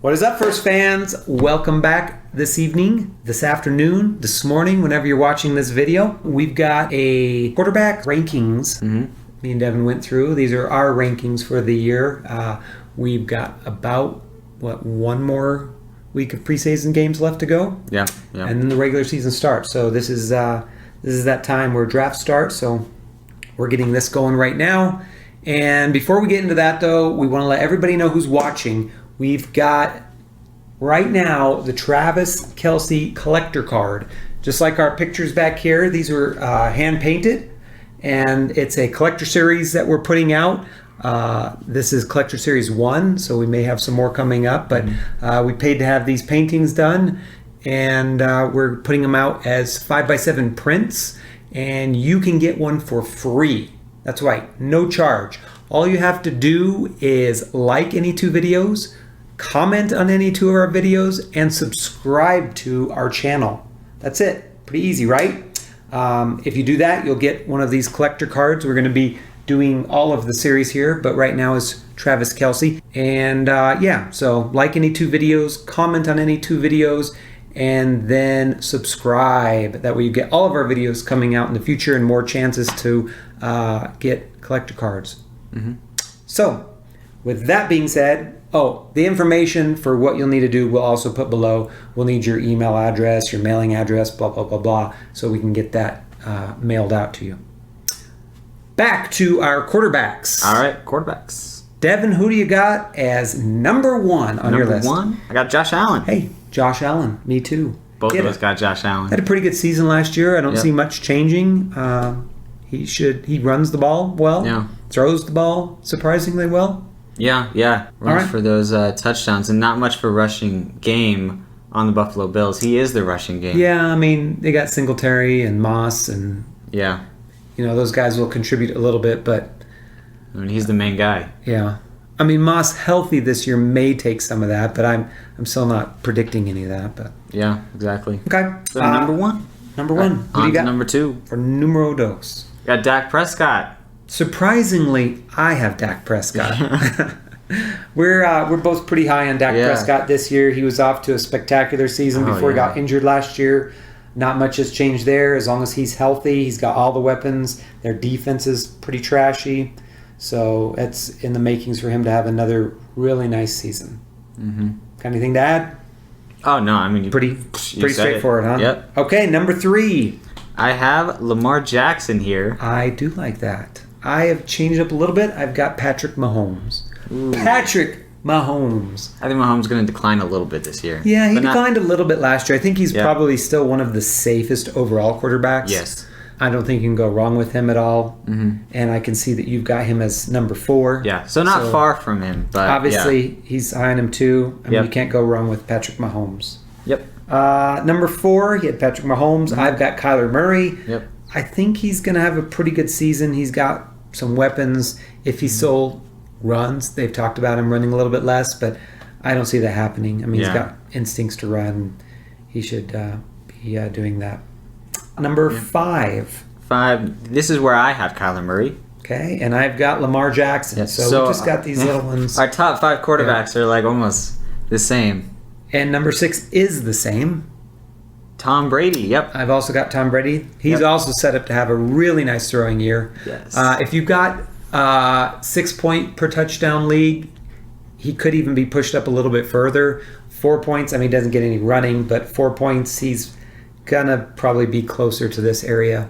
What is up, First fans? Welcome back this evening, this afternoon, this morning, whenever you're watching this video. We've got a quarterback rankings. Me and Devin went through. These are our rankings for the year. We've got about, one more week of preseason games left to go? Yeah. And then the regular season starts. So this is that time where draft starts. So we're getting this going right now. And before we get into that, though, we want to let everybody know who's watching. We've got, right now, the Travis Kelce Collector Card. Just like our pictures back here, these were hand-painted, and it's a collector series that we're putting out. This is Collector Series 1, so we may have some more coming up, but we paid to have these paintings done, and we're putting them out as 5x7 prints, and you can get one for free. That's right, no charge. All you have to do is like any two videos, comment on any two of our videos, and subscribe to our channel. That's it. Pretty easy, right? If you do that, you'll get one of these collector cards. We're going to be doing all of the series here, but right now is Travis Kelce. And so like any two videos, comment on any two videos, and then subscribe. That way you get all of our videos coming out in the future and more chances to get collector cards. So, with that being said, the information for what you'll need to do we'll also put below. We'll need your email address, your mailing address, blah, blah, blah, blah, so we can get that mailed out to you. Back to our quarterbacks. All right, quarterbacks. Devin, who do you got as number one on your list? Number one? I got Josh Allen. Hey, Josh Allen. Me too. Both of us got Josh Allen. Had a pretty good season last year. I don't see much changing. He runs the ball well. Yeah. Throws the ball surprisingly well. Yeah. Runs for those touchdowns, and not much for rushing game on the Buffalo Bills. He is the rushing game. Yeah, I mean, they got Singletary and Moss, and those guys will contribute a little bit, but I mean, he's the main guy. Yeah. I mean, Moss healthy this year may take some of that, but I'm still not predicting any of that. But yeah, exactly. Okay. So number one. Number one. Who do you got? Number two. For numero dos. Got Dak Prescott. Surprisingly, I have Dak Prescott. We're both pretty high on Dak Prescott this year. He was off to a spectacular season before he got injured last year. Not much has changed there. As long as he's healthy, he's got all the weapons. Their defense is pretty trashy. So it's in the makings for him to have another really nice season. Got anything to add? Oh, no. I mean, pretty straightforward, huh? Yep. Okay, number three. I have Lamar Jackson here. I do like that. I have changed up a little bit. I've got Patrick Mahomes. Ooh. Patrick Mahomes. I think Mahomes is going to decline a little bit this year. Yeah, he declined a little bit last year. I think he's probably still one of the safest overall quarterbacks. Yes. I don't think you can go wrong with him at all. And I can see that you've got him as number 4. Yeah, so not far from him. But obviously, he's high on him too. I mean, you can't go wrong with Patrick Mahomes. Yep. Number 4, he had Patrick Mahomes. I've got Kyler Murray. Yep. I think he's going to have a pretty good season. He's got some weapons. If he still runs, they've talked about him running a little bit less, but I don't see that happening. I mean, he's got instincts to run. He should be doing that. Number 5. This is where I have Kyler Murray. Okay, and I've got Lamar Jackson. Yep. So we just got these little ones. Our top 5 quarterbacks are like almost the same. And number 6 is the same. Tom Brady, yep. I've also got Tom Brady. He's also set up to have a really nice throwing year. Yes. If you've got 6 point per touchdown league, he could even be pushed up a little bit further. 4 points, I mean, he doesn't get any running, but 4 points, he's gonna probably be closer to this area.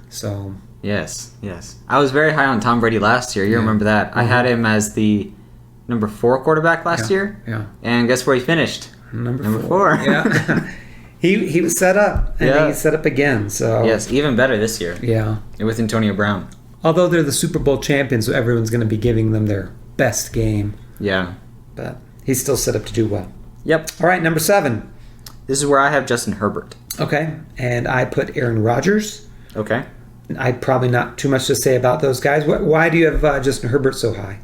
So Yes. I was very high on Tom Brady last year. You remember that. I had him as the number 4 quarterback last year. Yeah. And guess where he finished? Number 4. Yeah. He was set up, and he's set up again. So yes, even better this year. Yeah. With Antonio Brown. Although they're the Super Bowl champions, so everyone's going to be giving them their best game. Yeah. But he's still set up to do well. Yep. All right, number 7. This is where I have Justin Herbert. Okay, and I put Aaron Rodgers. Okay. I probably not too much to say about those guys. Why do you have Justin Herbert so high?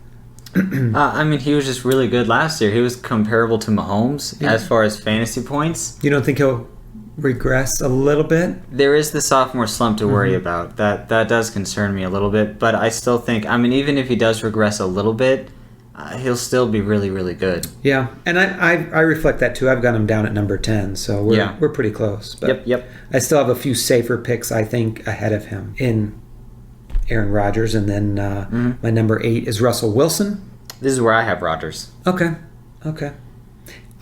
I mean, he was just really good last year. He was comparable to Mahomes as far as fantasy points. You don't think he'll regress a little bit? There is the sophomore slump to worry about. That does concern me a little bit. But I still think, I mean, even if he does regress a little bit, he'll still be really, really good. Yeah, and I reflect that too. I've got him down at number 10, so we're pretty close. But Yep. I still have a few safer picks, I think, ahead of him in Aaron Rodgers, and then my number 8 is Russell Wilson. This is where I have Rodgers. Okay.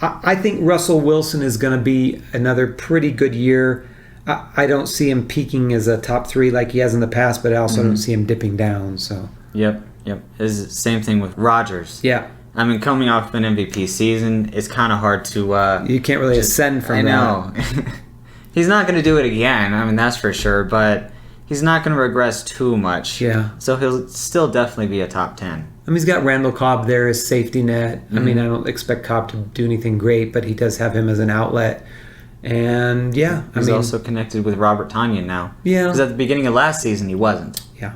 I think Russell Wilson is going to be another pretty good year. I don't see him peaking as a top 3 like he has in the past, but I also don't see him dipping down. So. Yep. It's the same thing with Rodgers. Yeah. I mean, coming off an MVP season, it's kind of hard to... you can't really ascend from that. I know. He's not going to do it again. I mean, that's for sure. But he's not going to regress too much. Yeah. So he'll still definitely be a top 10. I mean, he's got Randall Cobb there as safety net. I mean, I don't expect Cobb to do anything great, but he does have him as an outlet. And, yeah. He's also connected with Robert Tonyan now. Yeah. Because at the beginning of last season, he wasn't. Yeah.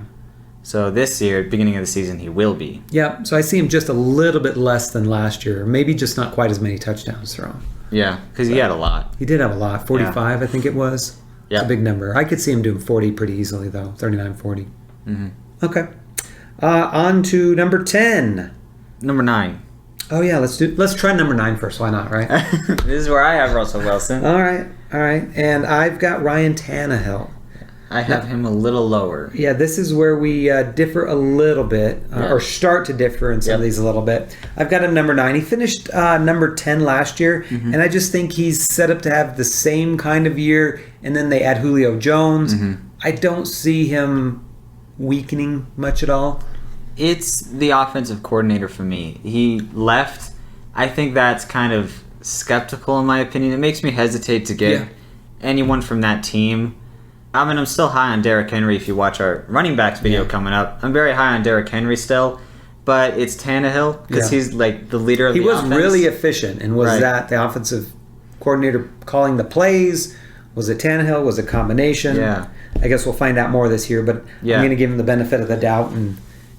So this year, beginning of the season, he will be. Yeah, so I see him just a little bit less than last year. Maybe just not quite as many touchdowns thrown. Yeah, because he had a lot. He did have a lot. 45, I think it was. Yeah. It's a big number. I could see him doing 40 pretty easily, though. 39, 40. Mm-hmm. Okay. On to number 10. Number 9. Oh, yeah, let's try number 9 first. Why not, right? This is where I have Russell Wilson. All right. And I've got Ryan Tannehill. I have him a little lower. Yeah, this is where we differ a little bit, or start to differ in some of these a little bit. I've got him number 9. He finished number 10 last year, and I just think he's set up to have the same kind of year, and then they add Julio Jones. I don't see him weakening much at all. It's the offensive coordinator for me. He left. I think that's kind of skeptical in my opinion. It makes me hesitate to get anyone from that team. I mean, I'm still high on Derrick Henry if you watch our running backs video coming up. I'm very high on Derrick Henry still, but it's Tannehill because he's like the leader of the offense. He was really efficient, and was that the offensive coordinator calling the plays? Was it Tannehill? Was it a combination? Yeah. I guess we'll find out more this year, but I'm going to give him the benefit of the doubt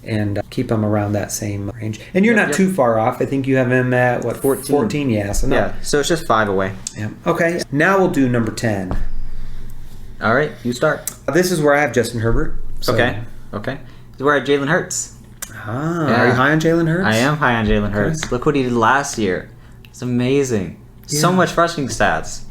and keep him around that same range. And you're not too far off. I think you have him at, 14? Yeah, so so it's just 5 away. Yeah. Okay, now we'll do number 10. All right, you start. This is where I have Justin Herbert. So. Okay. This is where I have Jalen Hurts. Are you high on Jalen Hurts? I am high on Jalen Hurts. Look what he did last year. It's amazing. So much rushing stats.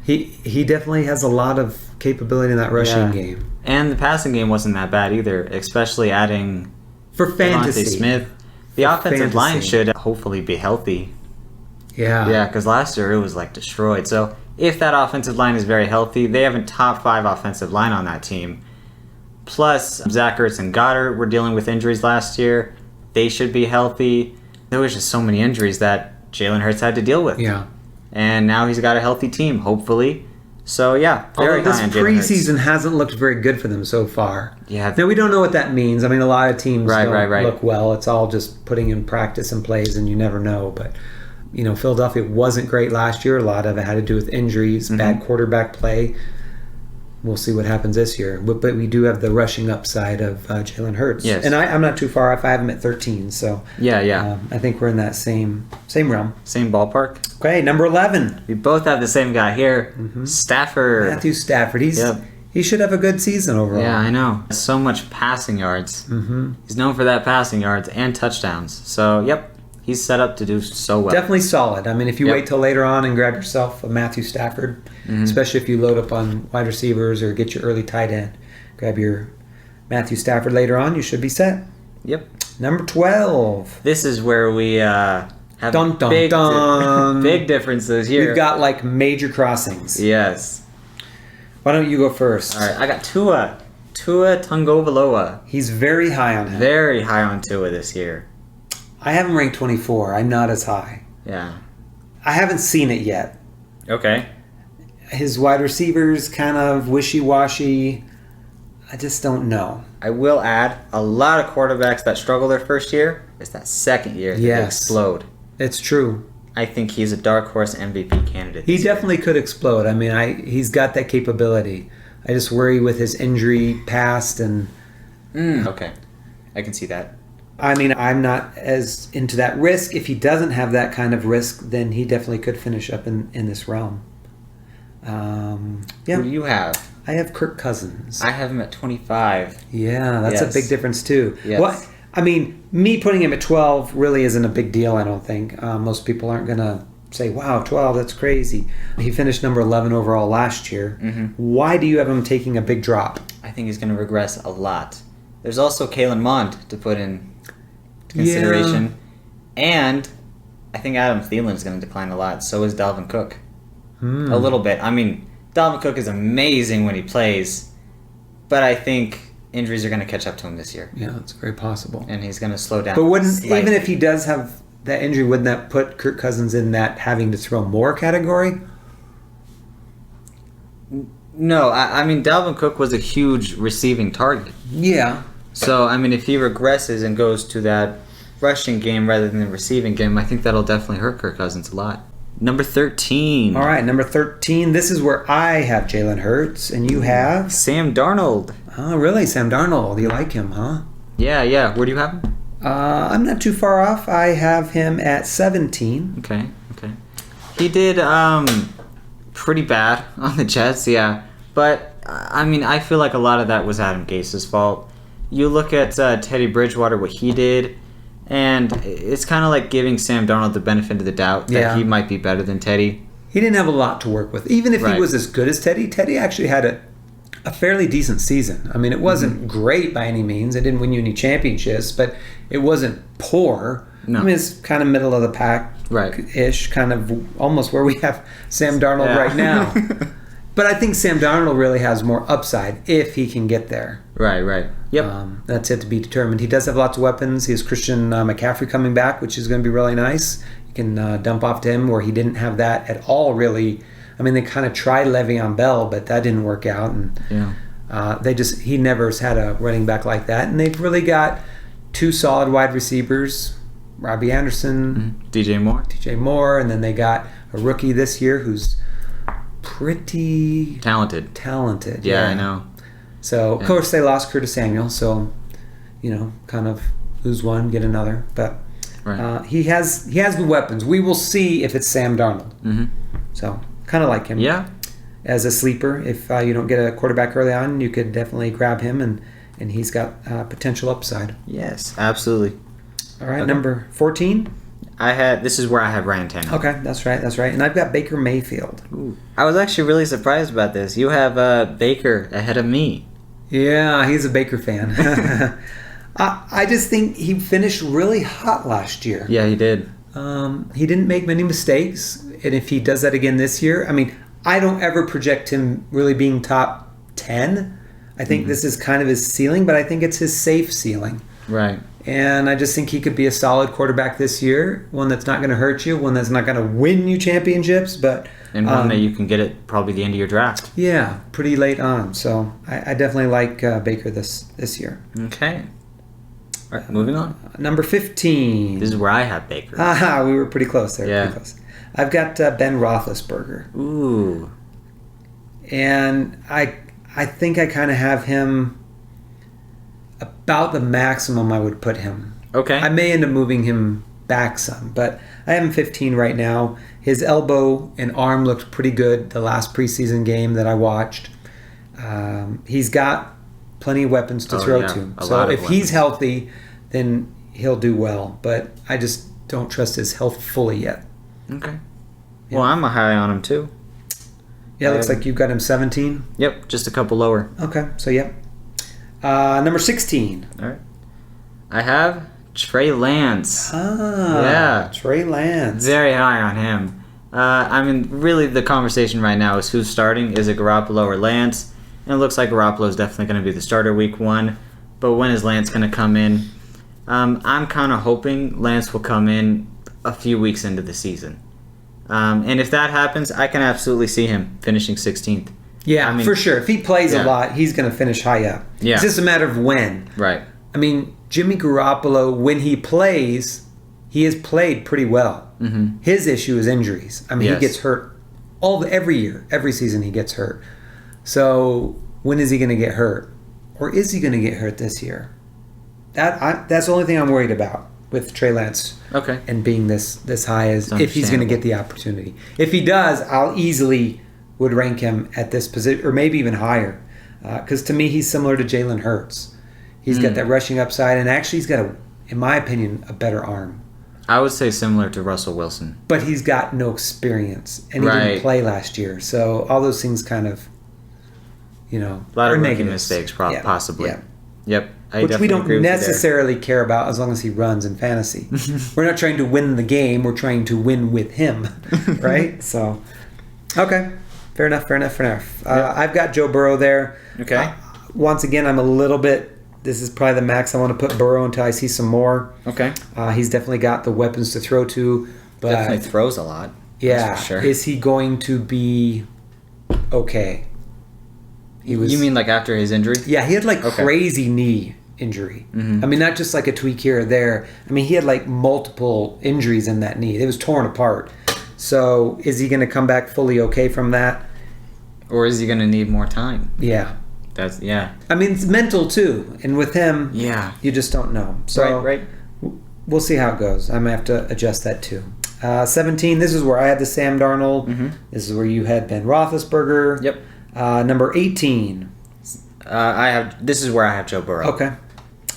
He definitely has a lot of capability in that rushing game. And the passing game wasn't that bad either, especially adding for fantasy. Devontae Smith. The offensive line should hopefully be healthy. Yeah, because last year it was like destroyed. So if that offensive line is very healthy, they have a top 5 offensive line on that team. Plus, Zach Ertz and Goddard were dealing with injuries last year. They should be healthy. There was just so many injuries that Jalen Hurts had to deal with. Yeah. And now he's got a healthy team, hopefully. So, very high on Jalen Hurts. This preseason hasn't looked very good for them so far. Yeah. Now, we don't know what that means. I mean, a lot of teams don't right. look well. It's all just putting in practice and plays, and you never know. But, Philadelphia wasn't great last year. A lot of it had to do with injuries, bad quarterback play. We'll see what happens this year. But we do have the rushing upside of Jalen Hurts. Yes. And I'm not too far off. I have him at 13. So I think we're in that same realm. Same ballpark. Okay, number 11. We both have the same guy here. Stafford. Matthew Stafford. He should have a good season overall. Yeah, I know. So much passing yards. He's known for that passing yards and touchdowns. So, he's set up to do so well. Definitely solid. I mean, if you wait till later on and grab yourself a Matthew Stafford, especially if you load up on wide receivers or get your early tight end, grab your Matthew Stafford later on, you should be set. Yep. Number 12. This is where we have big differences here. We've got major crossings. Yes. Why don't you go first? All right, I got Tua Tagovailoa. He's very high on him. Very high on Tua this year. I have him ranked 24. I'm not as high. Yeah. I haven't seen it yet. Okay. His wide receivers kind of wishy-washy. I just don't know. I will add, a lot of quarterbacks that struggle their first year, it's that second year they explode. It's true. I think he's a dark horse MVP candidate. He definitely could explode. I mean, he's got that capability. I just worry with his injury past and... Okay. I can see that. I mean, I'm not as into that risk. If he doesn't have that kind of risk, then he definitely could finish up in this realm. Who do you have? I have Kirk Cousins. I have him at 25. Yeah, that's a big difference too. Yes. Well, I mean, me putting him at 12 really isn't a big deal, I don't think. Most people aren't going to say, wow, 12, that's crazy. He finished number 11 overall last year. Mm-hmm. Why do you have him taking a big drop? I think he's going to regress a lot. There's also Kalen Mond to put in consideration. Yeah. And I think Adam Thielen is going to decline a lot. So is Dalvin Cook. A little bit. I mean, Dalvin Cook is amazing when he plays, but I think injuries are going to catch up to him this year. Yeah, that's very possible. And he's going to slow down. But even if he does have that injury, wouldn't that put Kirk Cousins in that having to throw more category? No, I mean, Dalvin Cook was a huge receiving target. Yeah. So, I mean, if he regresses and goes to that rushing game rather than the receiving game, I think that'll definitely hurt Kirk Cousins a lot. Number 13. All right, number 13. This is where I have Jalen Hurts, and you have? Sam Darnold. Oh, really? Sam Darnold. You like him, huh? Yeah. Where do you have him? I'm not too far off. I have him at 17. Okay. He did pretty bad on the Jets, yeah. But, I mean, I feel like a lot of that was Adam Gase's fault. You look at Teddy Bridgewater, what he did, and it's kind of like giving Sam Darnold the benefit of the doubt that he might be better than Teddy. He didn't have a lot to work with. Even if he was as good as Teddy actually had a fairly decent season. I mean, it wasn't great by any means. It didn't win you any championships, but it wasn't poor. No. I mean, it's kind of middle of the pack-ish, kind of almost where we have Sam Darnold right now. But I think Sam Darnold really has more upside if he can get there. Right. Yep. That's yet to be determined. He does have lots of weapons. He has Christian McCaffrey coming back, which is going to be really nice. You can dump off to him where he didn't have that at all, really. I mean, they kind of tried Le'Veon Bell, but that didn't work out. And he never has had a running back like that. And they've really got two solid wide receivers, Robbie Anderson, DJ Moore, and then they got a rookie this year who's pretty talented. Yeah, I know. So, of course, they lost Curtis Samuel, so, kind of lose one, get another. But he has the weapons. We will see if it's Sam Darnold. Mm-hmm. So, kind of like him. Yeah. As a sleeper, if you don't get a quarterback early on, you could definitely grab him, and he's got potential upside. Yes, absolutely. All right, number 14. This is where I have Ryan Tannehill. Okay, that's right. And I've got Baker Mayfield. Ooh. I was actually really surprised about this. You have Baker ahead of me. Yeah, he's a Baker fan. I just think he finished really hot last year. Yeah, he did. He didn't make many mistakes, and if he does that again this year, I mean, I don't ever project him really being top 10. I think this is kind of his ceiling, but I think it's his safe ceiling. Right. And I just think he could be a solid quarterback this year, one that's not going to hurt you, one that's not going to win you championships, but... And one that you can get at probably the end of your draft. Yeah, pretty late on. So I definitely like Baker this year. Okay. All right, moving on. Number 15. This is where I have Baker. We were pretty close there. Yeah. Pretty close. I've got Ben Roethlisberger. Ooh. And I think I kind of have him about the maximum I would put him. Okay. I may end up moving him back some, but I have him 15 right now. His elbow and arm looked pretty good the last preseason game that I watched. He's got plenty of weapons to throw to. So if he's healthy, then he'll do well. But I just don't trust his health fully yet. Okay. Yeah. Well, I'm a high on him too. Yeah, looks like you've got him 17. Yep, just a couple lower. Okay, so yep. Number 16. All right. I have Trey Lance. Yeah. Trey Lance. Very high on him. I mean, really the conversation right now is who's starting. Is it Garoppolo or Lance? And it looks like Garoppolo is definitely going to be the starter week 1. But when is Lance going to come in? I'm kind of hoping Lance will come in a few weeks into the season. And if that happens, I can absolutely see him finishing 16th. Yeah, I mean, for sure. If he plays a lot, he's going to finish high up. Yeah. It's just a matter of when. Right. I mean, Jimmy Garoppolo, when he plays, he has played pretty well. Mm-hmm. His issue is injuries. I mean, he gets hurt every year. Every season he gets hurt. So when is he going to get hurt? Or is he going to get hurt this year? That's the only thing I'm worried about with Trey Lance. Okay. And being this high is if he's going to get the opportunity. If he does, I'll easily would rank him at this position, or maybe even higher. Because to me, he's similar to Jalen Hurts. He's got that rushing upside, and actually he's got, in my opinion, a better arm. I would say similar to Russell Wilson. But he's got no experience, and he didn't play last year. So all those things kind of, a lot of making mistakes, possibly. Yeah. Yep. Which we don't necessarily care about as long as he runs in fantasy. We're not trying to win the game. We're trying to win with him, right? So, okay. Fair enough. I've got Joe Burrow there. Okay. Once again, I'm a little bit... This is probably the max I want to put Burrow until I see some more. Okay. He's definitely got the weapons to throw to. But definitely throws a lot. Yeah. For sure. Is he going to be okay? You mean like after his injury? Yeah, he had crazy knee injury. Mm-hmm. I mean, not just like a tweak here or there. I mean, he had multiple injuries in that knee. It was torn apart. So is he going to come back fully okay from that? Or is he going to need more time? Yeah. I mean, it's mental too, and with him, you just don't know. So right. We'll see how it goes. I'm gonna have to adjust that too. 17. This is where I had the Sam Darnold. Mm-hmm. This is where you had Ben Roethlisberger. Yep. Number 18. This is where I have Joe Burrow. Okay.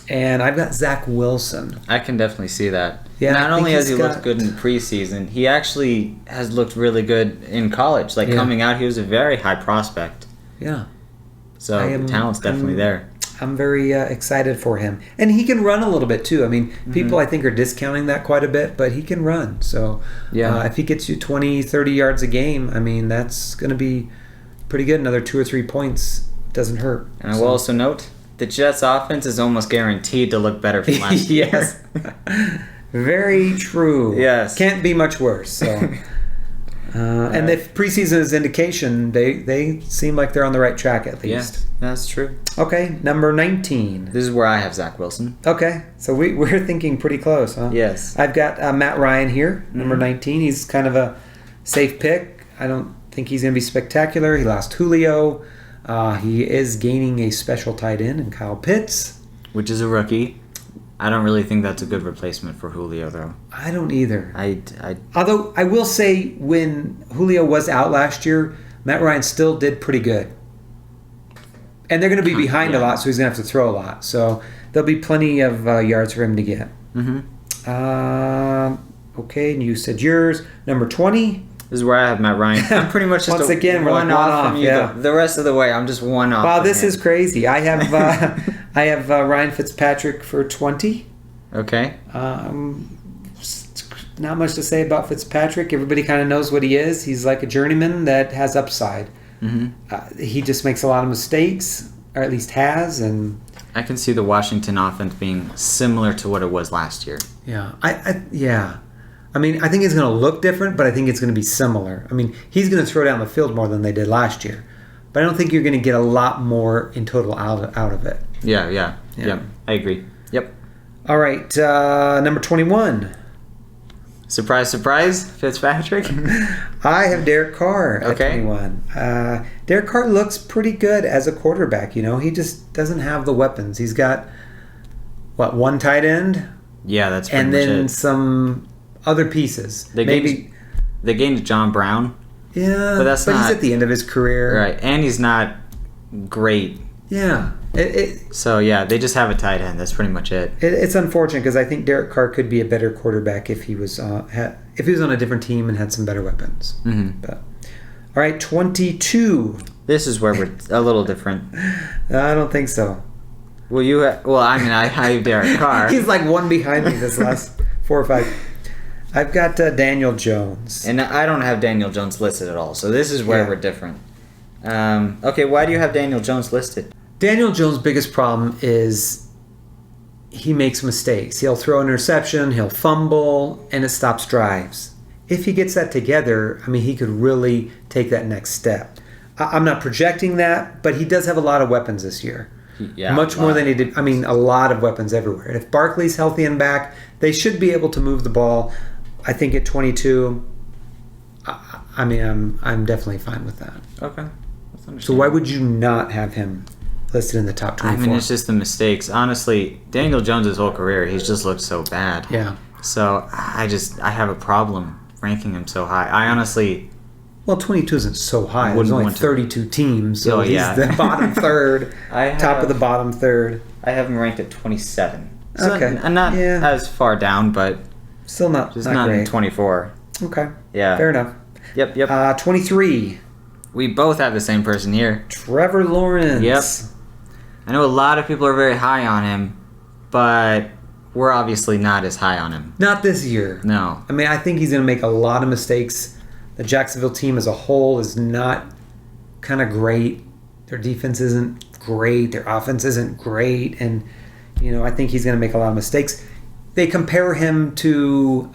And I've got Zach Wilson. I can definitely see that. Yeah. Not only has he looked good in preseason, he actually has looked really good in college. Coming out, he was a very high prospect. Yeah. So the talent's definitely there. I'm very excited for him. And he can run a little bit too. I mean, people I think are discounting that quite a bit, but he can run. So if he gets you 20, 30 yards a game, I mean, that's going to be pretty good. Another 2 or 3 points doesn't hurt. And I will also note, the Jets offense is almost guaranteed to look better from last year. Yes. Very true. Yes. Can't be much worse. So. And if preseason is indication, they seem like they're on the right track at least. Yes, that's true. Okay, number 19. This is where I have Zach Wilson. Okay, so we're thinking pretty close, huh? Yes. I've got Matt Ryan here, number 19. He's kind of a safe pick. I don't think he's going to be spectacular. He lost Julio. He is gaining a special tight end in Kyle Pitts. Which is a rookie. I don't really think that's a good replacement for Julio, though. I don't either. I Although I will say, when Julio was out last year, Matt Ryan still did pretty good. And they're going to be behind a lot, so he's going to have to throw a lot. So there'll be plenty of yards for him to get. Mm-hmm. Okay, and you said yours. Number 20. This is where I have Matt Ryan. I'm pretty much just once again, we're one off from you. Yeah. The rest of the way, I'm just one off. Wow, this is crazy. I have I have Ryan Fitzpatrick for 20. Okay. Not much to say about Fitzpatrick. Everybody kind of knows what he is. He's like a journeyman that has upside. Mm-hmm. He just makes a lot of mistakes, or at least has. And I can see the Washington offense being similar to what it was last year. Yeah. I mean, I think it's going to look different, but I think it's going to be similar. I mean, he's going to throw down the field more than they did last year. But I don't think you're going to get a lot more in total out of it. Yeah. I agree. Yep. All right, number 21. Surprise, Fitzpatrick. I have Derek Carr at okay. 21. Derek Carr looks pretty good as a quarterback. He just doesn't have the weapons. He's got, one tight end? Yeah, that's pretty much it. And then some other pieces. They gained John Brown. Yeah, but he's at the end of his career. Right, and he's not great. Yeah. So, they just have a tight end. That's pretty much it. It's unfortunate because I think Derek Carr could be a better quarterback if he was on a different team and had some better weapons. Mm-hmm. But, all right, 22. This is where we're a little different. I don't think so. I have Derek Carr. He's like one behind me this last 4 or 5. I've got Daniel Jones. And I don't have Daniel Jones listed at all, so this is where we're different. Okay, why do you have Daniel Jones listed? Daniel Jones' biggest problem is he makes mistakes. He'll throw an interception, he'll fumble, and it stops drives. If he gets that together, I mean, he could really take that next step. I'm not projecting that, but he does have a lot of weapons this year. Yeah, much more than he did. I mean, a lot of weapons everywhere. And if Barkley's healthy and back, they should be able to move the ball. I think at 22, I'm definitely fine with that. Okay. So why would you not have him listed in the top 24? I mean, it's just the mistakes. Honestly, Daniel Jones' whole career, he's just looked so bad. Yeah. So I have a problem ranking him so high. Well, 22 isn't so high. There's only 32 teams, so he's the bottom third, top of the bottom third. I have him ranked at 27. So okay. Not as far down, but still not great. In 24. Okay. Yeah. Fair enough. Yep. 23. We both have the same person here. Trevor Lawrence. Yep. I know a lot of people are very high on him, but we're obviously not as high on him. Not this year. No. I mean, I think he's going to make a lot of mistakes. The Jacksonville team as a whole is not kind of great. Their defense isn't great. Their offense isn't great. And, I think he's going to make a lot of mistakes. They compare him to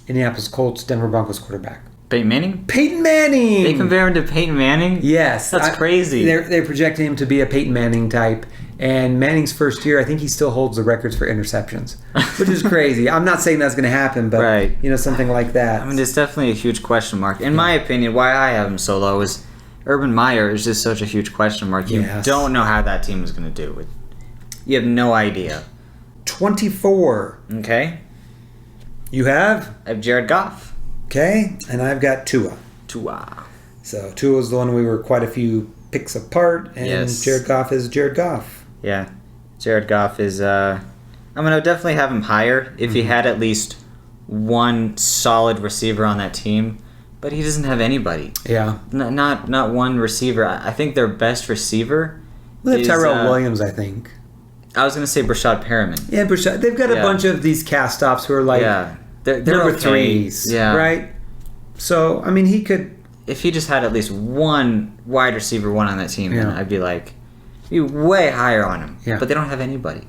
Indianapolis Colts, Denver Broncos quarterback. Peyton Manning? Peyton Manning! They compare him to Peyton Manning? Yes. That's crazy. They're projecting him to be a Peyton Manning type. And Manning's first year, I think he still holds the records for interceptions, which is crazy. I'm not saying that's going to happen, but, something like that. I mean, it's definitely a huge question mark. In my opinion, why I have him so low is Urban Meyer is just such a huge question mark. You don't know how that team is going to do it. You have no idea. 24. Okay. You have? I have Jared Goff. Okay. And I've got Tua. So Tua's the one we were quite a few picks apart, and Jared Goff is Jared Goff. Yeah. Jared Goff is, I'm going to definitely have him higher if he had at least one solid receiver on that team, but he doesn't have anybody. Yeah. Not one receiver. I think their best receiver is Tyrell Williams, I think. I was going to say Brashad Perriman. Yeah, Brashad. They've got a bunch of these cast-offs who are like they're number okay. threes, right? So, I mean, he could... If he just had at least one wide receiver one on that team, then I'd be way higher on him. Yeah. But they don't have anybody.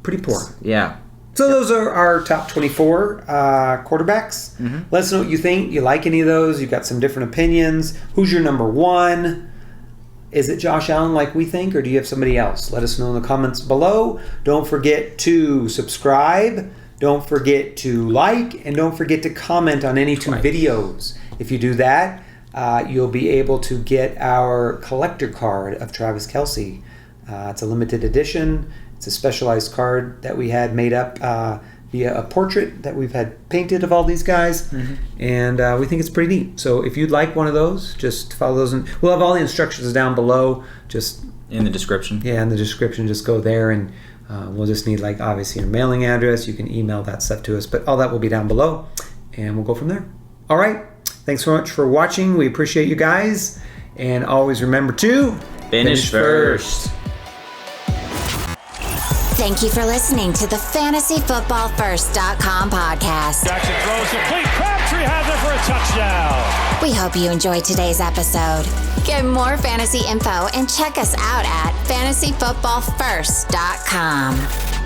Pretty poor. Yeah. So those are our top 24 quarterbacks. Mm-hmm. Let us know what you think. You like any of those? You've got some different opinions. Who's your number one? Is it Josh Allen like we think, or do you have somebody else? Let us know in the comments below. Don't forget to subscribe. Don't forget to like. And don't forget to comment on any two videos. If you do that, you'll be able to get our collector card of Travis Kelce. It's a limited edition. It's a specialized card that we had made up via a portrait that we've had painted of all these guys. Mm-hmm. And we think it's pretty neat. So if you'd like one of those, just follow those. We'll have all the instructions down below. Just in the description. Yeah, in the description. Just go there, and we'll just need, obviously, your mailing address. You can email that stuff to us. But all that will be down below, and we'll go from there. All right. Thanks so much for watching. We appreciate you guys. And always remember to finish first. Thank you for listening to the FantasyFootballFirst.com podcast. Jackson throws complete. Crabtree has it for a touchdown. We hope you enjoyed today's episode. Get more fantasy info and check us out at FantasyFootballFirst.com.